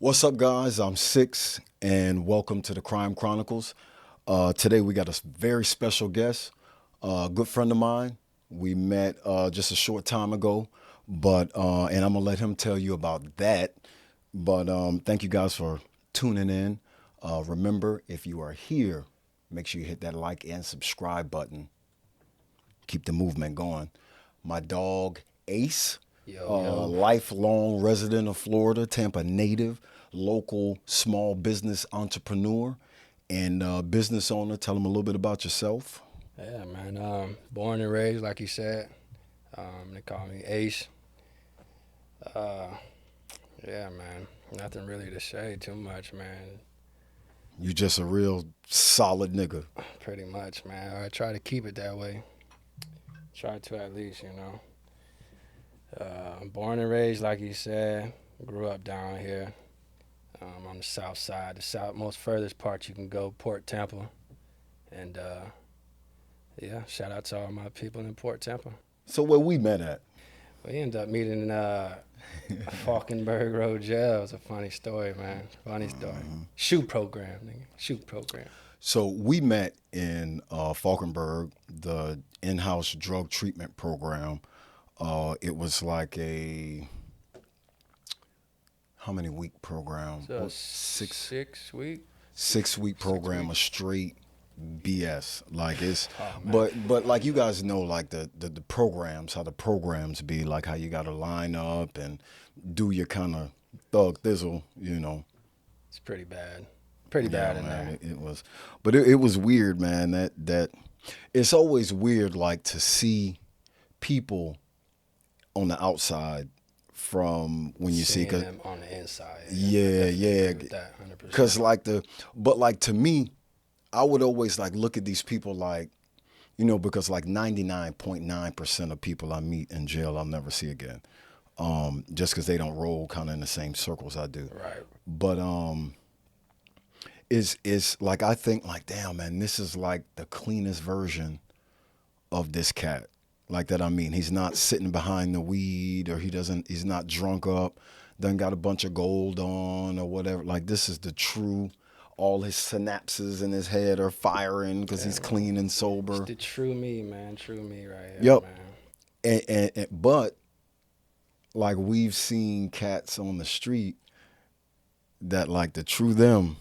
What's up, guys? I'm Six, and welcome to the Chronicles. Today we got a very special guest, a good friend of mine. We met just a short time ago, but and I'm gonna let him tell you about that. But thank you guys for tuning in. Remember, if you are here, make sure you hit that like and subscribe button. Keep the movement going. My dog Ace, Yo, yo. lifelong resident of Florida, Tampa native, local small business entrepreneur, and business owner. Tell them a little bit about yourself. Yeah, man. Born and raised, like you said. They call me Ace. Uh, yeah, man. Nothing really to say too much, man. You just a real solid nigga. Pretty much, man. I try to keep it that way. Try to at least. Born and raised, like you said. Grew up down here on the south side, the south most furthest part you can go, Port Tampa. And yeah, shout out to all my people in Port Tampa. So where we met at? We ended up meeting in Falkenberg Road Jail. It's a funny story, man. Funny story. Shoot program, nigga. Shoot program. So we met in Falkenberg, the in-house drug treatment program. It was like a how many week program? So Six 6 week. 6 week program of weeks. straight BS. Like it's, Oh man. but like you guys know, like the programs, how the programs be, like how you got to line up and do your kind of thug thizzle. It's pretty bad. Pretty Yeah, bad in man, there. it was, but it was weird, man. That it's always weird, like to see people on the outside from when you see, Seeing cause them on the inside. I yeah, definitely yeah, agree with that 100%. cause like but like to me, I would always like look at these people like, because like 99.9% of people I meet in jail I'll never see again. Just because they don't roll kind of in the same circles I do. Right. But it's like I think like, damn man, this is like the cleanest version of this cat. Like that, I mean, he's not sitting behind the weed, or he's not drunk up, done got a bunch of gold on or whatever. Like this is the true. All his synapses in his head are firing because Yeah, he's man. clean and It's sober. the true me, man. True me right here, Yep. man. But like we've seen cats on the street that like the true them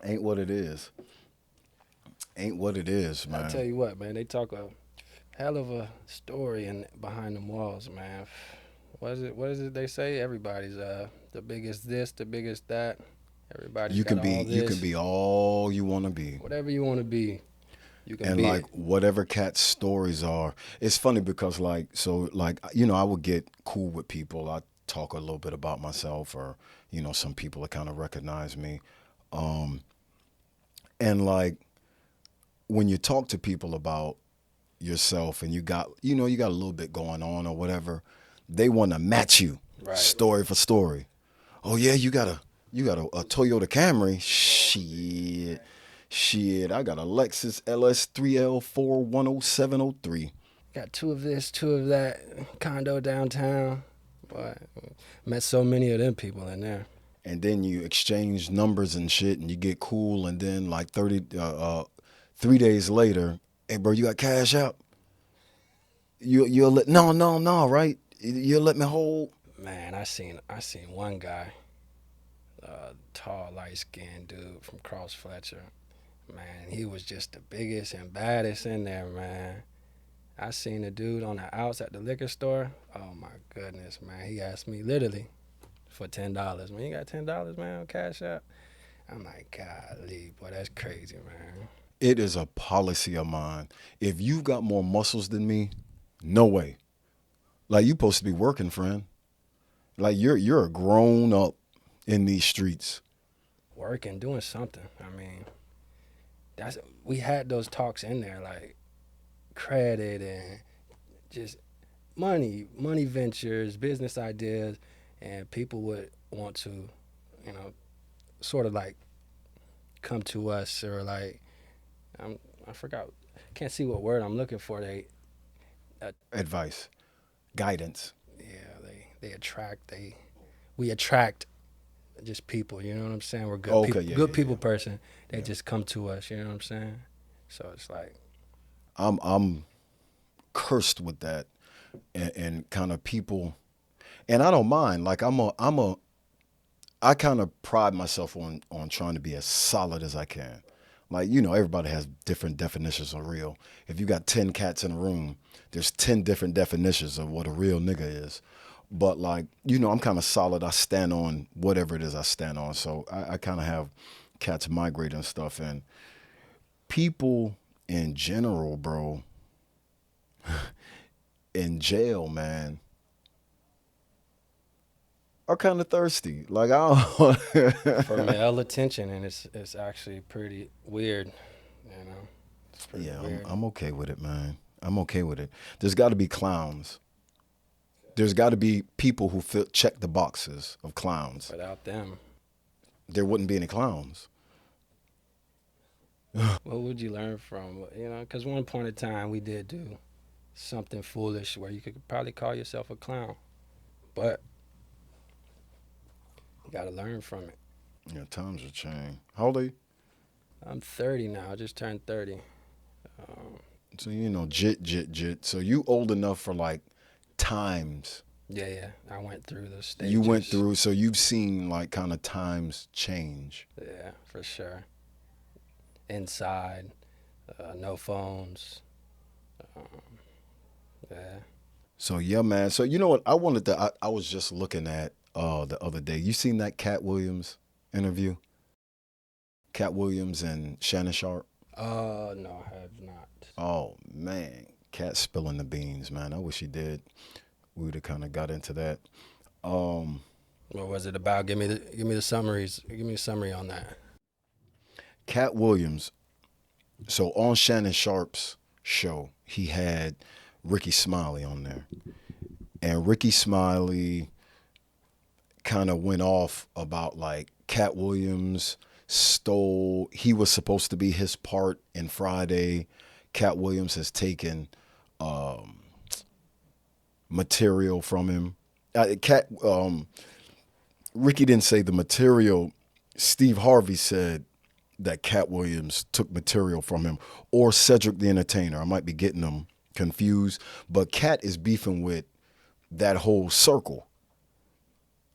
ain't what it is. Ain't what it is, I tell man. you what, man. They talk a hell of a story in behind them walls, man. What is it they say? Everybody's the biggest this, the biggest that. Everybody's got all You can this. be all you want to be. Whatever you want to be, you can And be like it. whatever cat's stories are, it's funny because like so like I would get cool with people. I talk a little bit about myself, or some people that kind of recognize me. Um, and like when you talk to people about yourself and you got a little bit going on or whatever, they want to match you Right. story for story. Oh yeah, you got a Toyota Camry. Shit, I got a Lexus LS 3L 10703. Got two of this, two of that. Condo downtown. Boy, met so many of them people in there. And then you exchange numbers and shit, and you get cool, and then like 3 days later, hey bro, you got cash out? You'll let no, right? You'll let me hold. Man, I seen one guy, tall, light skinned dude from Cross Fletcher. Man, he was just the biggest and baddest in there, man. I seen a dude on the outs at the liquor store. Oh my goodness, man. He asked me literally for $10. Man, you got $10, man, on Cash App? I'm like, golly, boy, that's crazy, man. It is a policy of mine. If you've got more muscles than me, no way. Like you supposed to be working, friend. Like you're a grown up in these streets. Working, doing something. I mean, that's we had those talks in there, like credit and just money ventures, business ideas, and people would want to, you know, sort of like come to us or like I'm, I forgot, can't see what word I'm looking for. They, Advice, guidance. yeah, we attract just people. You know what I'm saying? We're good Okay, people, yeah, good yeah, people yeah. person. They Yeah. just come to us. You know what I'm saying? So it's like, I'm cursed with that and kind of people, and I don't mind. Like I kind of pride myself on trying to be as solid as I can. Like, everybody has different definitions of real. If you got 10 cats in a room, there's 10 different definitions of what a real nigga is. But like, I'm kind of solid. I stand on whatever it is I stand on. So I kind of have cats migrate and stuff. And people in general, bro, in jail, man, are kind of thirsty. Like, I for don't. male attention, and it's actually pretty weird. You know, it's pretty Yeah, I'm, weird. I'm okay with it, man. I'm okay with it. There's got to be clowns. There's got to be people who check the boxes of clowns. Without them, There wouldn't be any clowns. what would you learn from? You know, because one point in time we did do something foolish where you could probably call yourself a clown, but you got to learn from it. Yeah, times have changed. How old are you? I'm 30 now. I just turned 30. Um, So jit, jit, jit. So you old enough for like times yeah, yeah. I went through the you went stages. through. So you've seen like kind of times change. Yeah, for sure. Inside, no phones. Um, yeah. So yeah, man. So you know what? I wanted to. I was just looking at the other day. You seen that Cat Williams interview? Cat Williams and Shannon Sharp. No, I have not. Oh man, Cat spilling the beans, man. I wish he did. We would have kind of got into that. Um, What was it about? Give me the summaries. Give me a summary on that. Cat Williams. So on Shannon Sharp's show, he had Ricky Smiley on there, and Ricky Smiley kind of went off about like Cat Williams stole. He was supposed to be his part in Friday. Cat Williams has taken um, material from him. Cat Ricky didn't say the material. Steve Harvey said that Cat Williams took material from him, or Cedric the Entertainer. I might be getting them confused, but Cat is beefing with that whole circle,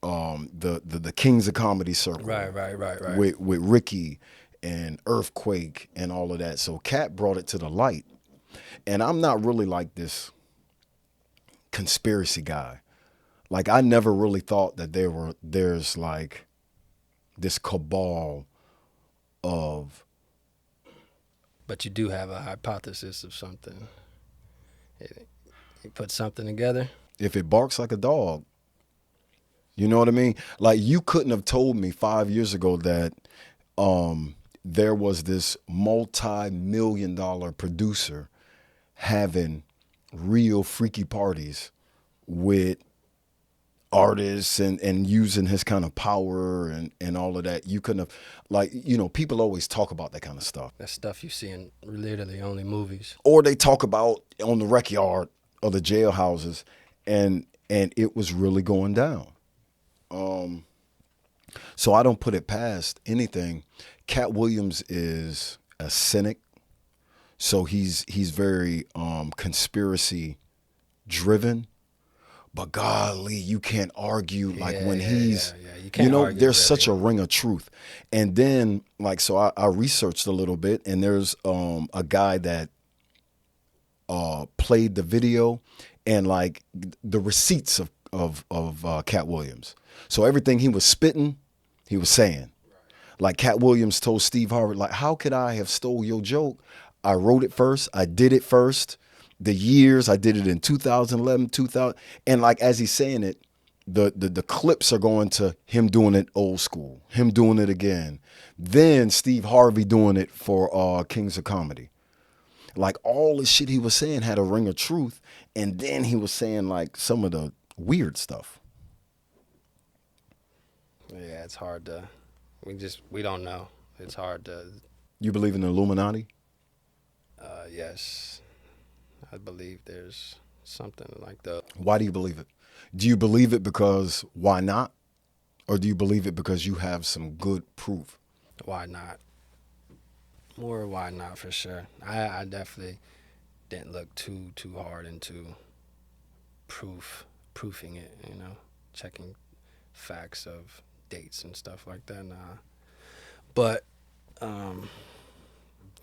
the Kings of Comedy circle, Right. with Ricky and Earthquake and all of that. So Cat brought it to the light, and I'm not really like this conspiracy guy. Like I never really thought that there's like this cabal of, But you do have a hypothesis of something. You put something together. if it barks like a dog, you know what I mean? Like you couldn't have told me 5 years ago that there was this multi-million-dollar producer having real freaky parties with artists and using his kind of power and all of that. You couldn't have, like, people always talk about that kind of stuff. That's stuff you see in literally only movies. Or they talk about on the rec yard of the jailhouses, and it was really going down. So I don't put it past anything. Cat Williams is a cynic, so he's very conspiracy driven. But golly, you can't argue like when he's, Yeah. You can't argue there's such really. a ring of truth. And then like so I researched a little bit, and there's a guy that played the video and like the receipts of Cat Williams. So everything he was spitting, he was saying. Like Cat Williams told Steve Harvey, like, how could I have stole your joke? I wrote it first. I did it first. The years I did it in 2011, 2000, and like as he's saying it, the clips are going to him doing it old school, him doing it again, then Steve Harvey doing it for Kings of Comedy. Like all the shit he was saying had a ring of truth, and then he was saying like some of the weird stuff. Yeah, it's hard to. We don't know. It's hard to. You believe in the Illuminati? Yes, I believe there's something like that. Why do you believe it? Do you believe it because why not? Or do you believe it because you have some good proof? Why not? More why not for sure. I definitely didn't look too hard into proofing it. Checking facts of dates and stuff like that. Nah, but um,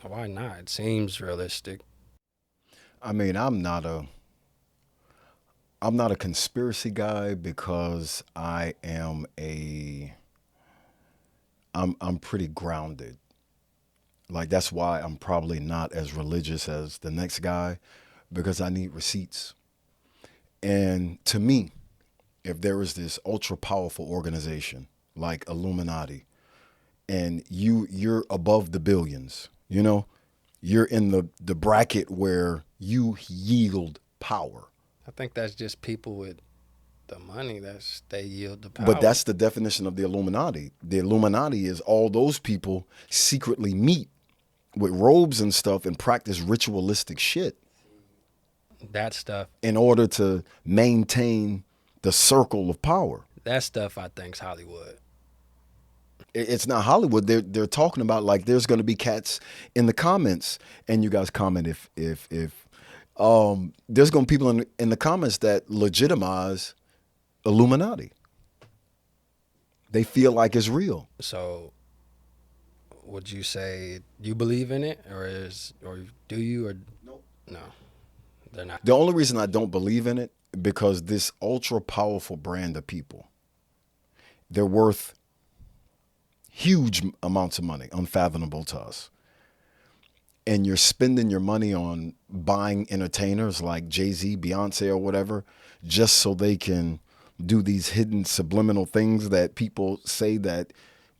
why not? It seems realistic. I mean, I'm not a conspiracy guy because I'm pretty grounded. Like that's why I'm probably not as religious as the next guy because I need receipts. And to me, if there is this ultra powerful organization like Illuminati and you're above the billions, you're in the bracket where you yield power. I think that's just people with the money that's they yield the But power. that's the definition of the Illuminati. The Illuminati is all those people secretly meet with robes and stuff and practice ritualistic shit That stuff, in order to maintain the circle of power. that stuff, I think's Hollywood. It's not Hollywood. They're talking about like there's going to be cats in the comments, and you guys comment if there's going to be people in the comments that legitimize Illuminati. They feel like it's real. So, would you say you believe in it, or do you, or no? They're not. The only reason I don't believe in it because this ultra powerful brand of people, they're worth huge amounts of money, unfathomable to us. And you're spending your money on buying entertainers like Jay-Z, Beyonce, or whatever, just so they can do these hidden subliminal things that people say that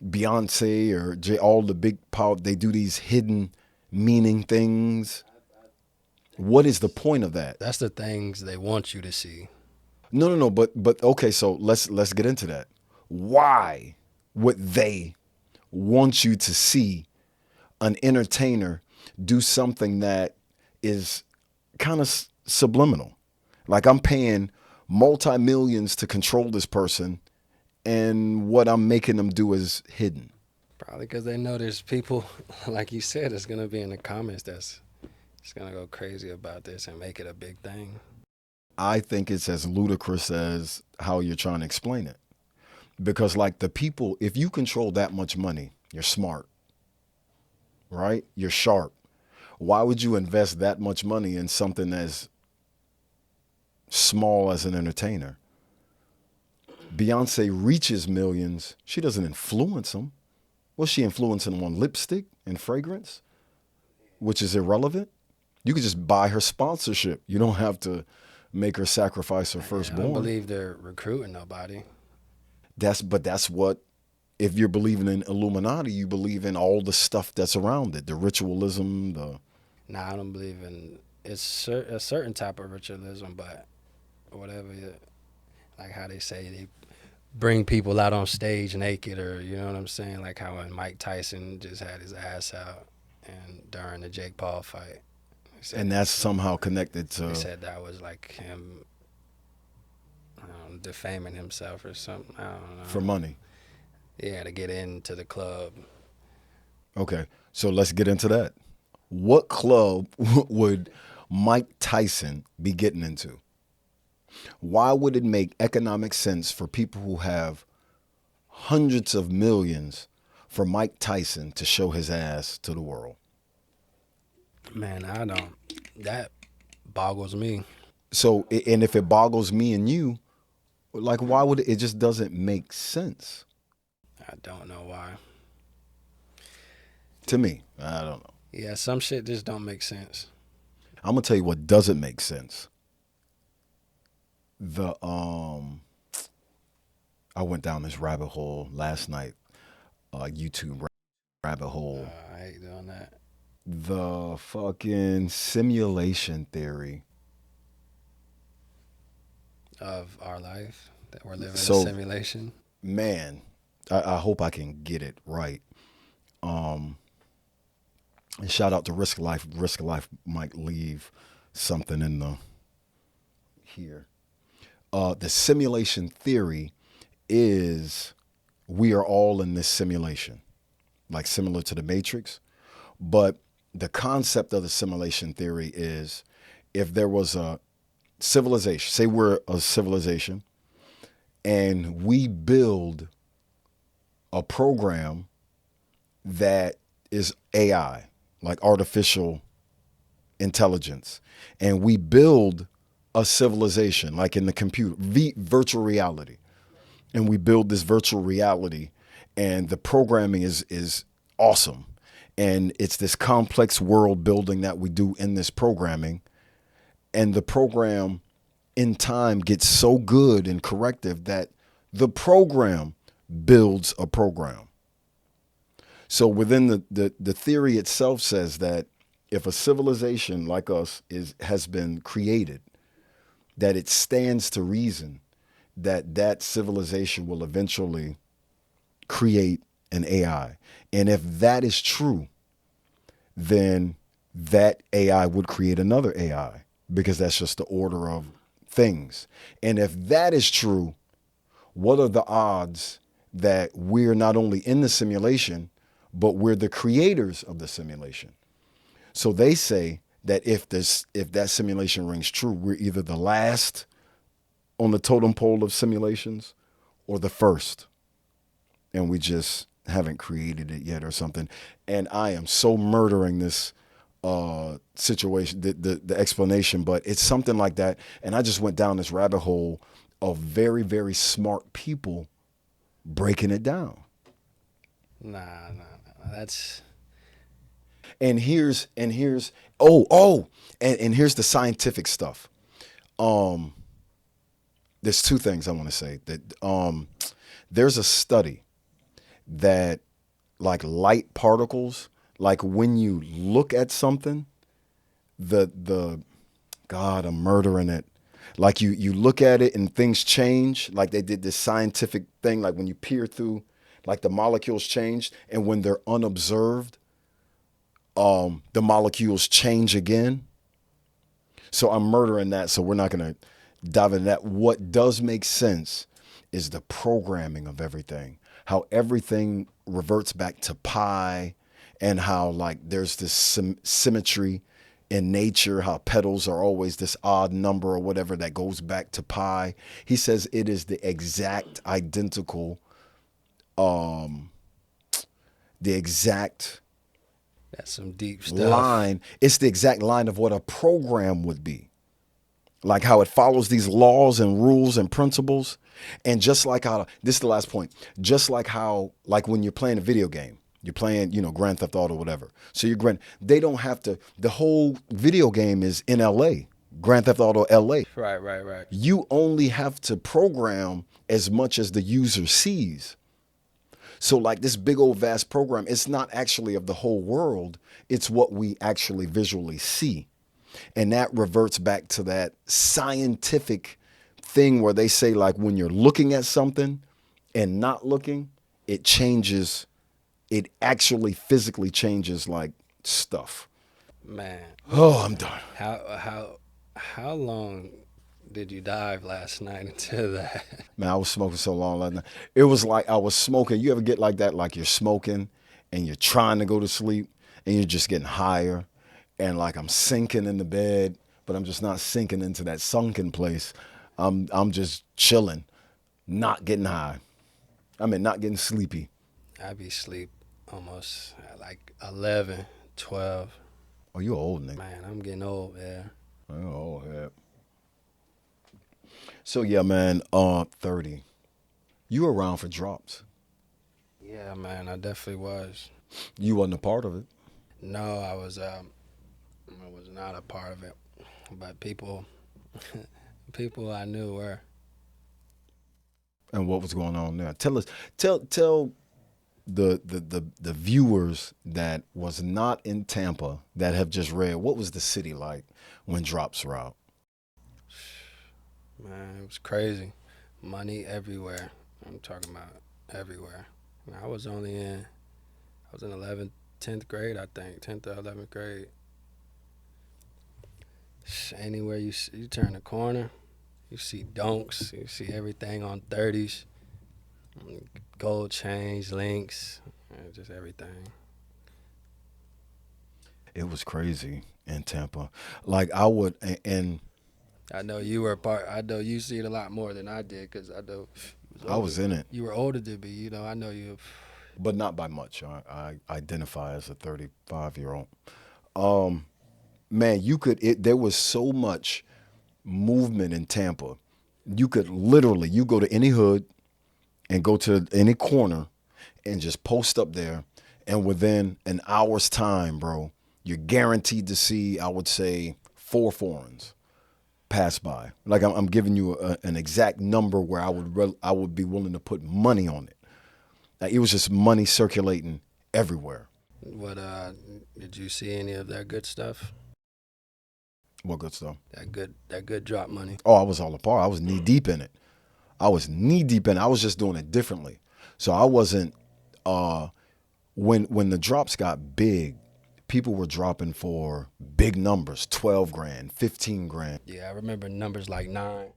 Beyonce or all the big power, they do these hidden meaning things. What is the point of that? That's the things they want you to see. No. But okay. So let's get into that. Why would they want you to see an entertainer do something that is kind of subliminal? Like I'm paying multi millions to control this person, and what I'm making them do is hidden. Probably because they know there's people, like you said, that's gonna be in the comments that's gonna go crazy about this and make it a big thing. I think it's as ludicrous as how you're trying to explain it. Because, like, the people, if you control that much money, you're smart, right? You're sharp. Why would you invest that much money in something as small as an entertainer? Beyonce reaches millions. She doesn't influence them. What's she influencing them on? Lipstick and fragrance, which is irrelevant. You could just buy her sponsorship. You don't have to make her sacrifice her I don't firstborn. believe they're recruiting nobody. That's what, if you're believing in Illuminati, you believe in all the stuff that's around it, the ritualism, the Nah, I don't believe in a certain type of ritualism, but whatever, like how they say they bring people out on stage naked, or you know what I'm saying, like how when Mike Tyson just had his ass out and during the Jake Paul fight, they said and that's somehow connected they to said that was like him defaming himself or something. I don't know. for money. Yeah, to get into the club. Okay, so let's get into that. What club would Mike Tyson be getting into? Why would it make economic sense for people who have hundreds of millions for Mike Tyson to show his ass to the world? Man, I don't. That boggles me. So, and if it boggles me and you, like, why would it just doesn't make sense I don't know why. to me? I don't know. Yeah, some shit just don't make sense. I'm gonna tell you what doesn't make sense. The I went down this rabbit hole last night, YouTube rabbit hole. I hate doing that. The fucking simulation theory. Of our life that we're living in a So, simulation. man, I hope I can get it right. Um, and shout out to Risk Life. Risk Life might leave something in the here. The simulation theory is we are all in this simulation, like similar to the Matrix. But the concept of the simulation theory is if there was a civilization, say we're a civilization, and we build a program that is AI, like artificial intelligence, and we build a civilization, like in the computer, virtual reality, and we build this virtual reality, and the programming is awesome, and it's this complex world building that we do in this programming, and the program in time gets so good and corrective that the program builds a program. So within the theory itself says that if a civilization like us has been created, that it stands to reason that that civilization will eventually create an AI. And if that is true, then that AI would create another AI because that's just the order of things. And if that is true, what are the odds that we're not only in the simulation, but we're the creators of the simulation? So they say that if that simulation rings true, we're either the last on the totem pole of simulations or the first, and we just haven't created it yet or something. And I am so murdering this situation, the explanation, but it's something like that. And I just went down this rabbit hole of very, very smart people breaking it down. Nah. That's And here's and here's the scientific stuff. Um, there's two things I want to say. That there's a study that like light particles, like when you look at something, the God, I'm murdering it. Like you look at it and things change. Like they did this scientific thing. Like when you peer through, like the molecules change, and when they're unobserved, the molecules change again. So I'm murdering that. So we're not gonna dive into that. What does make sense is the programming of everything. How everything reverts back to pi, and how like there's this symmetry in nature, how petals are always this odd number or whatever that goes back to pi. He says it is the exact identical, um, the exact that's some deep stuff. line. It's the exact line of what a program would be. Like how it follows these laws and rules and principles. And just like how, this is the last point, just like how, like when you're playing a video game, you're playing, Grand Theft Auto, whatever. So they don't have to, the whole video game is in LA, Grand Theft Auto LA. Right. You only have to program as much as the user sees. So, like this big old vast program, it's not actually of the whole world, it's what we actually visually see. And that reverts back to that scientific thing where they say, like, when you're looking at something and not looking, it changes, it actually physically changes, like, stuff. Man, Oh, I'm done. how long did you dive last night into that? Man, I was smoking so long last night. It was like I was smoking. You ever get like that? Like you're smoking and you're trying to go to sleep and you're just getting higher. And like I'm sinking in the bed, but I'm just not sinking into that sunken place. I'm just chilling, not getting high. I mean, not getting sleepy. I be sleep almost at like 11, 12. Oh, you old nigga. Man, I'm getting old, yeah. Oh, yeah. So yeah, man. 30. You were around for drops. Yeah, man, I definitely was. You wasn't a part of it. No, I was not a part of it, but people I knew were. And what was going on there? Tell us. Tell the viewers that was not in Tampa that have just read, what was the city like when drops were out? Man, it was crazy. Money everywhere. I'm talking about everywhere. I was only in, I was in 11th, 10th grade, I think, 10th or 11th grade. Anywhere you turn the corner, You see donks, you see everything on 30s, gold chains, links, just everything. It was crazy in Tampa. Like I would, and I know you were a part. I know you see it a lot more than I did because I know you was I older. was in it, You were older than me. I know you. but not by much. I identify as a 35-year-old. Um, man, you could. There was so much movement in Tampa. You could literally, you go to any hood and go to any corner and just post up there, and within an hour's time, bro, you're guaranteed to see, I would say, 4 foreigns pass by. Like I'm giving you an exact number where I would be willing to put money on it. Like, it was just money circulating everywhere. What did you see any of that good stuff? What good stuff? That good drop money. Oh, I was all apart. I was knee deep in it. I was knee deep in it. I was just doing it differently. So I wasn't. When the drops got big, people were dropping for big numbers, 12 grand, 15 grand. Yeah, I remember numbers like 9.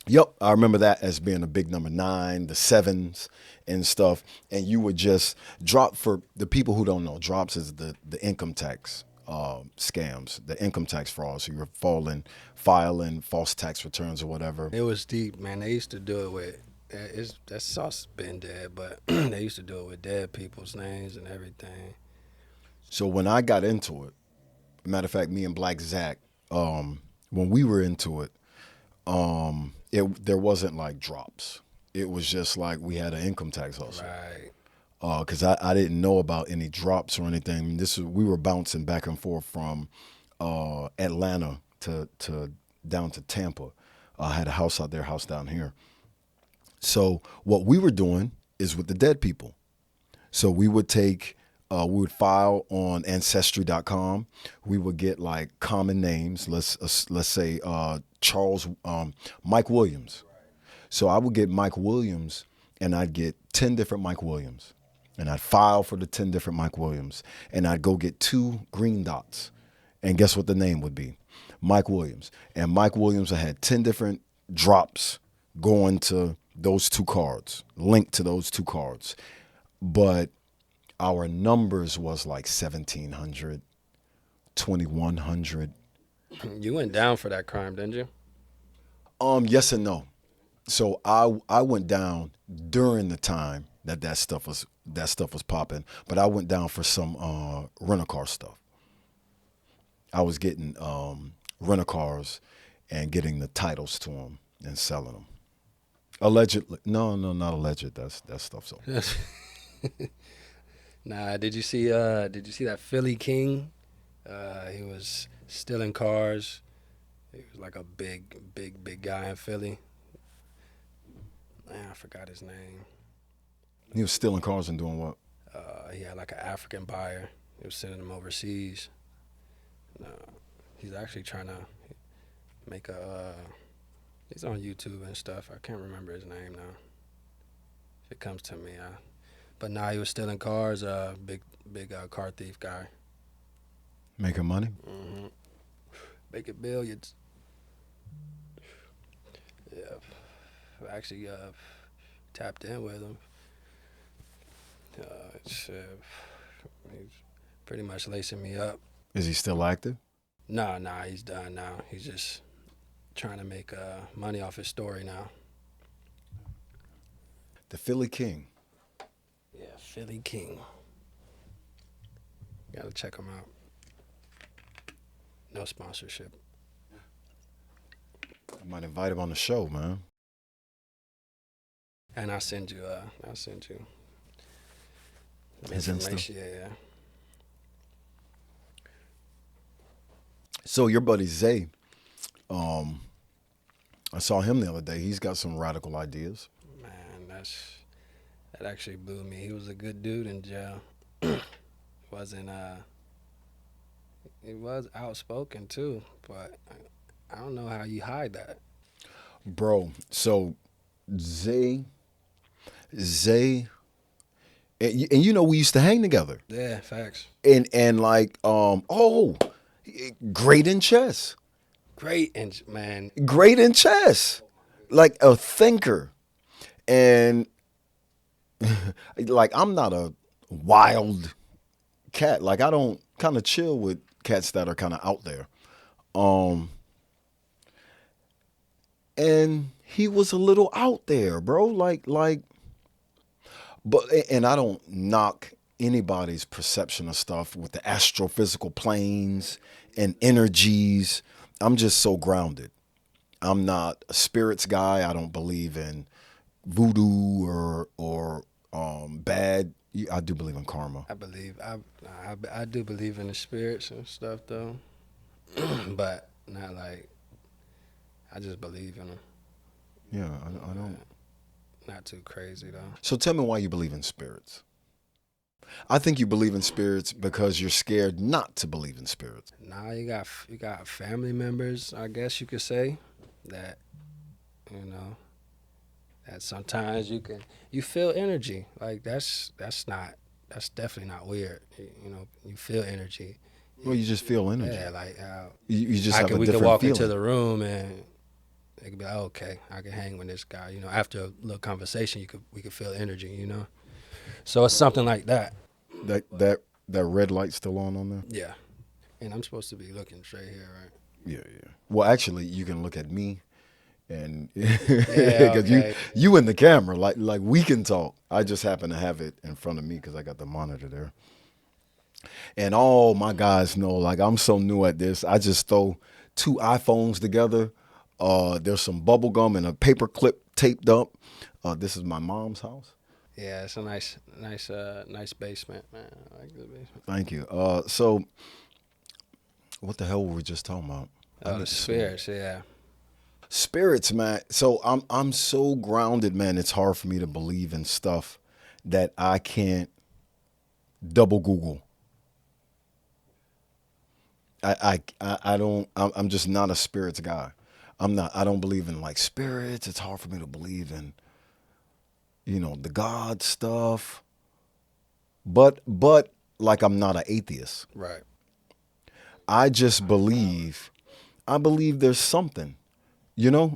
Yep, I remember that as being a big number, 9, the sevens and stuff. And you would just drop, for the people who don't know, drops is the income tax scams, the income tax fraud. So you're filing false tax returns or whatever. It was deep, man. They used to do it with. That sauce been dead, but they used to do it with dead people's names and everything. So when I got into it, matter of fact, me and Black Zach, when we were into it, there wasn't like drops. It was just like we had an income tax hustle. Right. Because I didn't know about any drops or anything. We were bouncing back and forth from Atlanta to down to Tampa. I had a house out there, house down here. So what we were doing is with the dead people. So we would file on Ancestry.com. We would get like common names. Let's say Charles Mike Williams. So I would get Mike Williams, and I'd get 10 different Mike Williams, and I'd file for the 10 different Mike Williams, and I'd go get 2 green dots, and guess what the name would be? Mike Williams. And Mike Williams, I had 10 different drops going to those 2 cards, linked to those 2 cards, but our numbers was like 1,700, 2,100. You went down for that crime, didn't you? Yes and no. So I went down during the time that stuff was popping, but I went down for some rental car stuff. I was getting rental cars and getting the titles to them and selling them. Allegedly, no, not alleged. That stuff's over. Nah, did you see that Philly King? He was stealing cars. He was like a big guy in Philly. Man, I forgot his name. He was stealing cars and doing what? He had like an African buyer. He was sending them overseas. No, he's actually trying to make he's on YouTube and stuff. I can't remember his name now. If it comes to me, but now he was stealing cars. Big car thief guy. Making money. Mm-hmm. Making billions. Yeah, actually tapped in with him. He's pretty much lacing me up. Is he still active? Nah, he's done now. He's just trying to make money off his story now. The Philly King. Yeah, Philly King. Gotta check him out. No sponsorship. I might invite him on the show, man. And I'll send you His information. Insta. Yeah. So your buddy Zay, I saw him the other day. He's got some radical ideas. Man, that actually blew me. He was a good dude in jail. Wasn't He was outspoken too, but I don't know how you hide that. Bro, so Zay, and you know we used to hang together, Yeah, facts. and like great in chess. great and man. great in chess, like a thinker. And like, I'm not a wild cat. Like, I don't kind of chill with cats that are kind of out there. Um, and he was a little out there, bro. But and I don't knock anybody's perception of stuff with the astrophysical planes and energies. I'm just so grounded. I'm not a spirits guy. I don't believe in voodoo or bad. I do believe in karma. I believe I do believe in the spirits and stuff though, but not like I just believe in them. Yeah, I don't. Not too crazy though. So tell me why you believe in spirits. I think you believe in spirits because you're scared not to believe in spirits. Nah, you got family members, I guess you could say, that you know that sometimes you feel energy. Like that's definitely not weird. You feel energy. Well, you just feel energy. Yeah, like You just have a we could different walk into feeling. the room and it could be like, okay, I can hang with this guy. After a little conversation, we could feel energy. So it's something like that. That red light still on there. Yeah, and I'm supposed to be looking straight here, right? Yeah, yeah. Well, actually, you can look at me, and Yeah, because okay. you in the camera, like we can talk. I just happen to have it in front of me because I got the monitor there. And all my guys know, like, I'm so new at this. I just throw two iPhones together. There's some bubble gum and a paper clip taped up. This is my mom's house. Yeah, it's a nice basement, man. I like the basement. Thank you. So what the hell were we just talking about? I Oh, the need to smoke. spirits, yeah. Spirits, man. So I'm so grounded, man. It's hard for me to believe in stuff that I can't double Google. I don't. I'm just not a spirits guy. I'm not. I don't believe in like spirits. It's hard for me to believe in the God stuff. But like, I'm not an atheist. Right. I just believe. I believe there's something.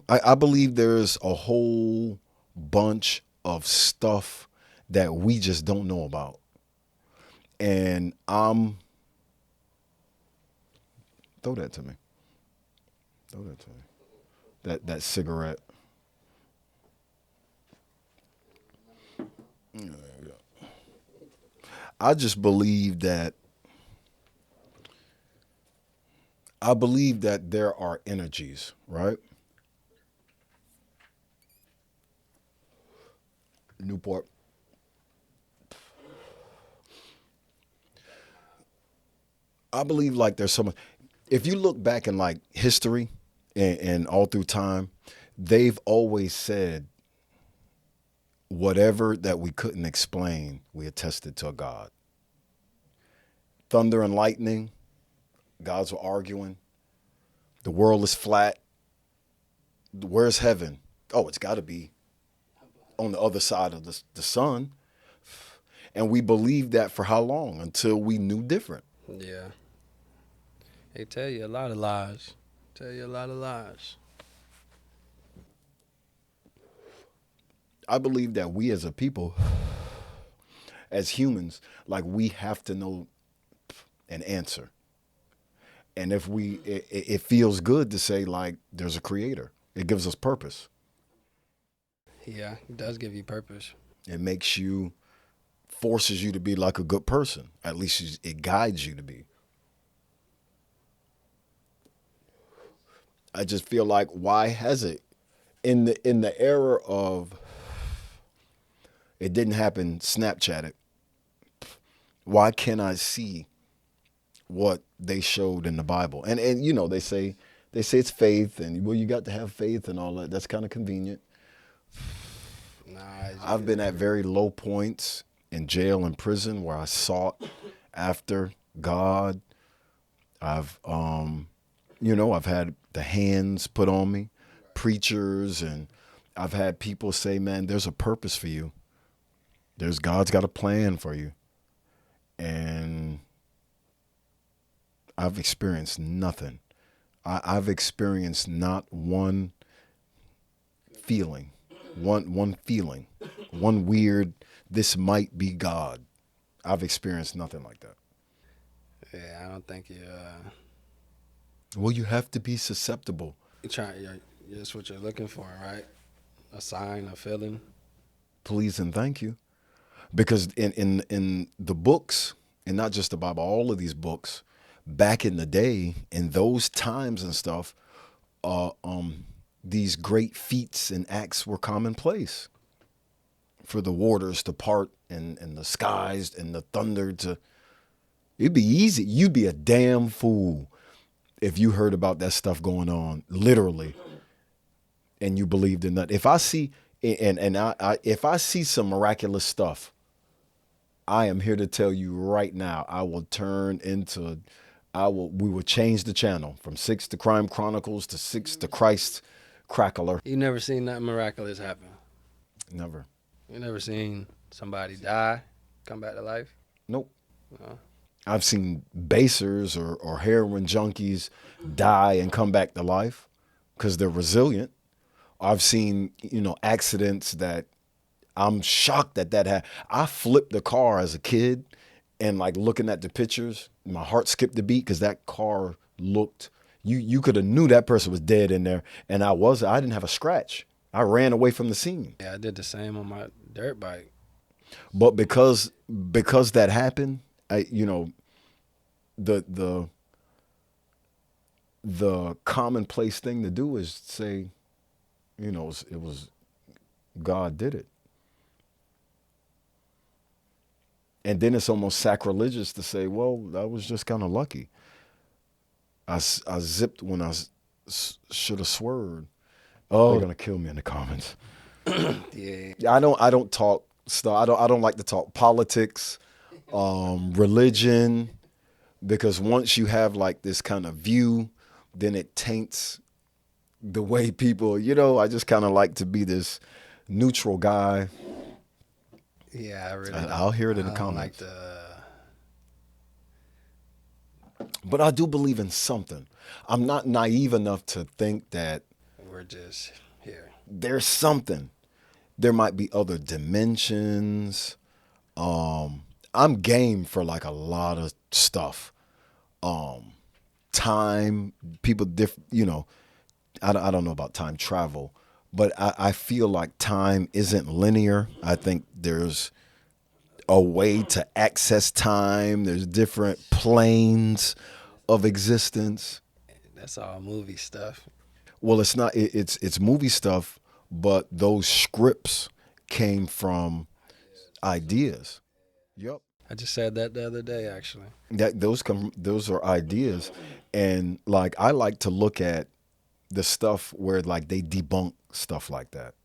I believe there's a whole bunch of stuff that we just don't know about. And throw that to me. Throw that to me. That cigarette. There we go. I just believe that there are energies, right? Newport. I believe like there's so much. If you look back in like history and all through time, they've always said whatever that we couldn't explain, we attested to a God. Thunder and lightning, gods were arguing. The world is flat. Where's heaven? Oh, it's got to be on the other side of the sun. And we believed that for how long? Until we knew different. Yeah. They tell you a lot of lies. Tell you a lot of lies. I believe that we as a people, as humans, like, we have to know an answer. And if it feels good to say, like, there's a creator. It gives us purpose. Yeah, it does give you purpose. It forces you to be like a good person. At least it guides you to be. I just feel like, why has it in the era of it didn't happen Snapchatted? Why can't I see what they showed in the Bible? And they say it's faith, and well, you got to have faith and all that. That's kind of convenient. Nah, I've been at very low points in jail and prison where I sought after God. I've had the hands put on me, preachers, and I've had people say, man, there's a purpose for you. God's got a plan for you. And I've experienced nothing. I've experienced not one feeling, one feeling, one weird. This might be God. I've experienced nothing like that. Yeah, I don't think Well, you have to be susceptible. you try. That's what you're looking for, right? A sign, a feeling. Please and thank you. Because in the books, and not just the Bible, all of these books, back in the day, in those times and stuff, uh, um, these great feats and acts were commonplace for the waters to part and the skies and the thunder to. It'd be easy. You'd be a damn fool if you heard about that stuff going on, literally, and you believed in that. If I see if I see some miraculous stuff, I am here to tell you right now, I will turn into, we will change the channel from 6 to Crime Chronicles to 6 to Christ Crackler. You never seen nothing miraculous happen. Never. You never seen somebody die, come back to life. Nope. No. I've seen basers or heroin junkies die and come back to life because they're resilient. I've seen, accidents that I'm shocked that happened. I flipped the car as a kid and like looking at the pictures, my heart skipped a beat because that car looked, you could have knew that person was dead in there. And I didn't have a scratch. I ran away from the scene. Yeah, I did the same on my dirt bike. But because that happened, the the commonplace thing to do is say, it was God did it. And then it's almost sacrilegious to say, well, I was just kind of lucky. I zipped when I should have swerved. Oh, they're gonna kill me in the comments. Yeah. I don't talk stuff. I don't like to talk politics, religion, because once you have like this kind of view, then it taints the way people. I just kind of like to be this neutral guy. Yeah, I really. I'll hear it in the I don't like comments. the. But I do believe in something. I'm not naive enough to think that We're just here. there's something. There might be other dimensions. I'm game for like a lot of stuff. Time, people, I don't know about time travel, but I feel like time isn't linear. I think there's a way to access time. There's different planes of existence. That's all movie stuff. Well, it's not. It's movie stuff, but those scripts came from ideas. Yep. I just said that the other day, actually. Those are ideas, and like I like to look at the stuff where like they debunk stuff like that.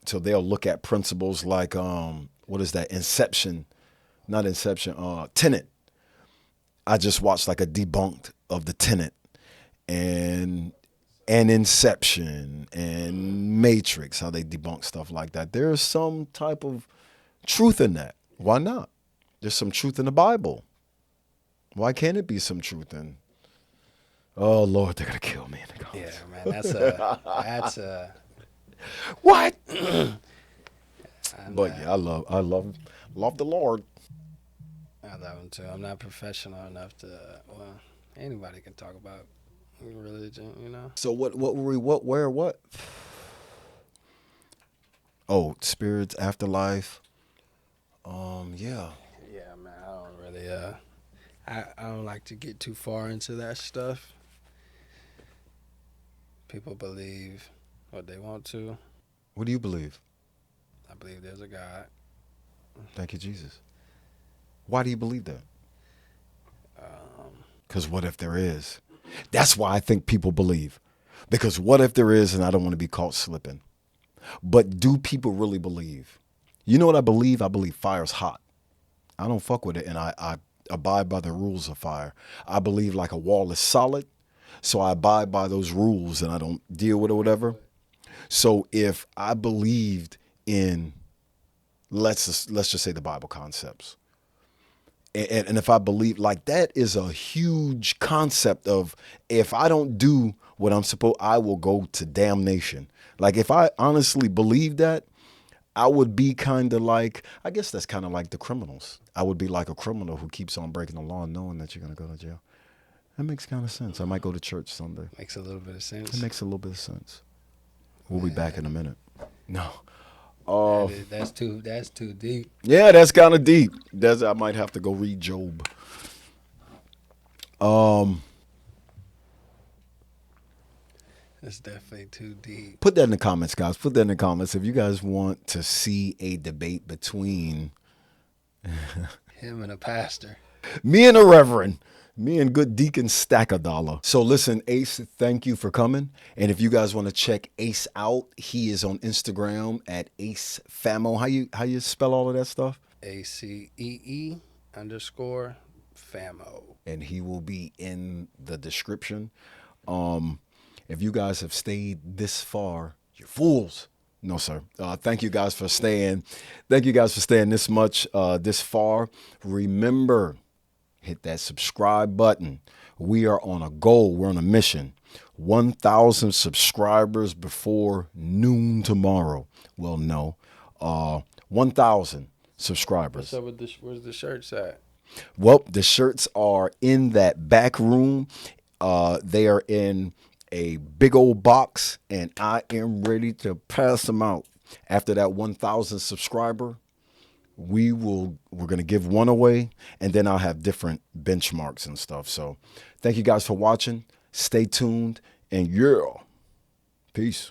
So they'll look at principles like what is that? Inception, not Inception. Tenet. I just watched like a debunked of the Tenet and Inception and Matrix, how they debunk stuff like that. There's some type of truth in that. Why not? There's some truth in the Bible. Why can't it be some truth in? Oh Lord, they're gonna kill me in the Yeah, comments. man. That's a. What? I'm But not, yeah, I love the Lord. I love him too. I'm not professional enough to. Well, anybody can talk about religion. So what were we where what? Oh, spirits, afterlife. Yeah. Yeah, man. I don't really. I don't like to get too far into that stuff. People believe what they want to. What do you believe? I believe there's a God. Thank you, Jesus. Why do you believe that? Um, Because what if there is? That's why I think people believe. Because what if there is, and I don't want to be caught slipping. But do people really believe? You know what I believe? I believe fire's hot. I don't fuck with it, and I abide by the rules of fire. I believe like a wall is solid, so I abide by those rules, and I don't deal with it or whatever. So if I believed in, let's just say the Bible concepts, And if I believe, like, that is a huge concept of, if I don't do what I'm supposed, I will go to damnation. Like, if I honestly believe that, I would be kind of like, I guess that's kind of like the criminals. I would be like a criminal who keeps on breaking the law knowing that you're going to go to jail. That makes kind of sense. I might go to church Sunday. Makes a little bit of It sense. makes a little bit of sense. We'll be Man, back in a minute. No. that's too deep. Yeah, that's kind of deep. I might have to go read Job. That's definitely too deep. Put that in the comments, guys. Put that in the comments if you guys want to see a debate between Him and a pastor. me and a reverend, me and good Deacon Stack a Dollar. So listen, Ace, thank you for coming. And if you guys want to check Ace out, he is on Instagram at Ace Famo. How you spell all of that stuff? ACEE_Famo. And he will be in the description. If you guys have stayed this far, you're fools. No, sir. Thank you guys for staying. Thank you guys for staying this much, this far. Remember, hit that subscribe button. We are on a goal. We're on a mission. 1,000 subscribers before noon tomorrow. Well, no. 1,000 subscribers. What's up with where's the shirts at? Well, the shirts are in that back room. They are in a big old box, and I am ready to pass them out. After that 1,000 subscriber, we're going to give one away, and then I'll have different benchmarks and stuff. So thank you guys for watching. Stay tuned, and yeah, peace.